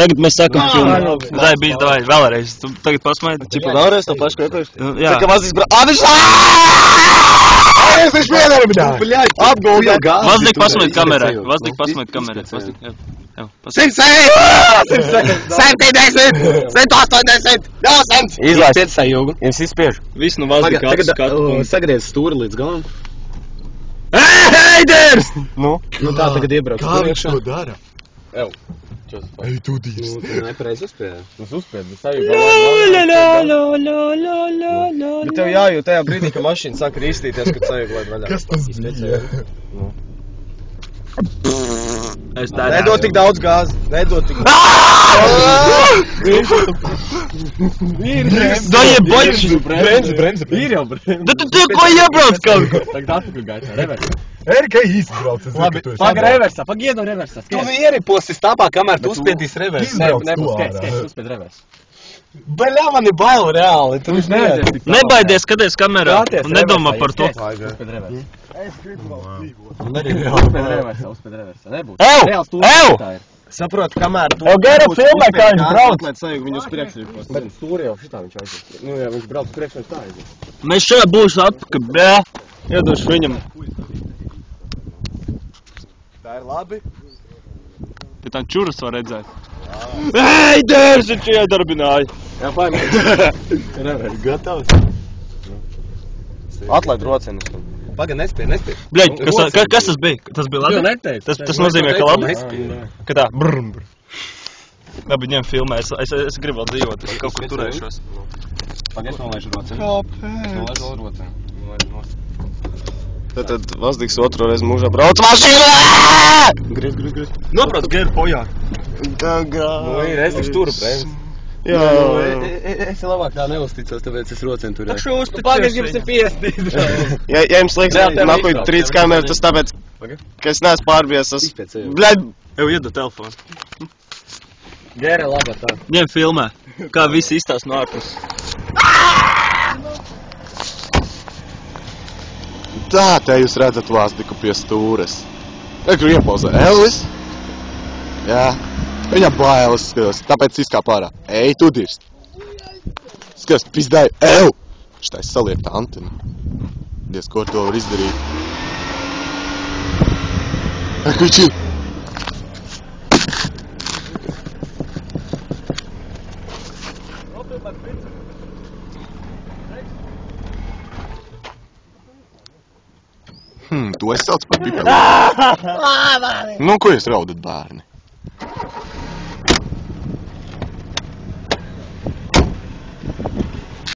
Tagad mēs sākam filmu. Dai, bijis, davai, vēlreiz. Tu tagad pasmaidi. Čipa vēlreiz to pašu, ko iepriekš? Jā. Tā kā Vazdiks viņš vienarmināja! Apgulda! Vazdik pasmaidi kamerai. Vazdik pasmaidi kamerai. 100! 170! 180! Jā, 100! Izlaiž! Piec sajūgu. Jums izspiež. Viss nu Vazdik acis skatu. Sagriez stūri līdz galam. Heiders! Nu tā tagad iebrauc. Kā viņš to dara? Ew. Ej, tu dīsti. Tu nepareiz uzspēdi. Es uzspēdu, es sajūgu. Bet tev jājūt tajā brīdī, ka mašīna saka rīstīties, kad sajūgu laid vaļā. Kas tas bija? Nedod tik daudz gāzi. Nedod tik Doje boļši! Brenze. Ir jau brīdī. Tu ko iebrauc kaut ko? Tagad atpakaļ gaitā, reversa. Erika izbrauc. Labi, paga reversā, pagiedu reversā. Tu ieriposi stāpā, kamēr tu uzspiedīs reversu. Skaidrs, uzspēd reversu. Baļā, man ir bail reāli. Tu viņš neaizies tik tālu. Nebaidies, skaties kamerā. Un nedomā par to. Uzspēd reversu. Es gribu vēl dzīvot. Uzspēd reversā. Nebūs. Ew! Saprot, kamēr tu... Gero filmē, kā viņš brauc. Atliet sajūgu viņu uz priekšu. Bet stūri jau šitā viņš aizies. Nu, ja viņš brauc uz priekšu, viņš tā aizies. Mēs šeit būšu atpakaļ, bē. Iedošu viņam. Tā ir labi. Pie tā čuras var redzēt. Heiders, viņš iedarbināja. Jā, paimē. Gatavs. Atlaid rocienus. Paga, nespēj. Bļaļ, kas tas bija? Tas bija labi? Jo neteicu. Tas nozīmē, ka labi? Nespēj. Ka tā, brum. Labi, ņem filmē, es gribu vēl dzīvot, es kaut kur turēšos. Pagaid, nolaižu rocienu. Kāpēc? Nolaižu vēl rocienu. Tad Vazdiks otro reizi mūžā brauc mašīnā! Griez. Nobrauc Geru pojā. Nu, ir, es tik stūru prēm. Jā. Es labāk tā neuzticos, tāpēc es rocienu turēju. Takšu uzticēs Pagaid, jums ir piestīt. Ja jums liekas, nakuj trīc kameru, tas tāpēc, ka es neesmu pārbies. Bļaļ! Ev, iedod telefonu. Gera laba tā. Ņem filmē, kā visi izstās no ārpus. Tā, te jūs redzat Vazdiku pie stūres. Kur iepauzē Elvis? Jā. Viņam bailes skatos, tāpēc izkāp ārā. Ej, tu dirst. Skatos, pizdāji, ew! Šitais saliek tā antena. Diez, ko ar to var izdarīt. Kuči! To es saucu par pipeli. Nu, ko jūs raudat, bērni?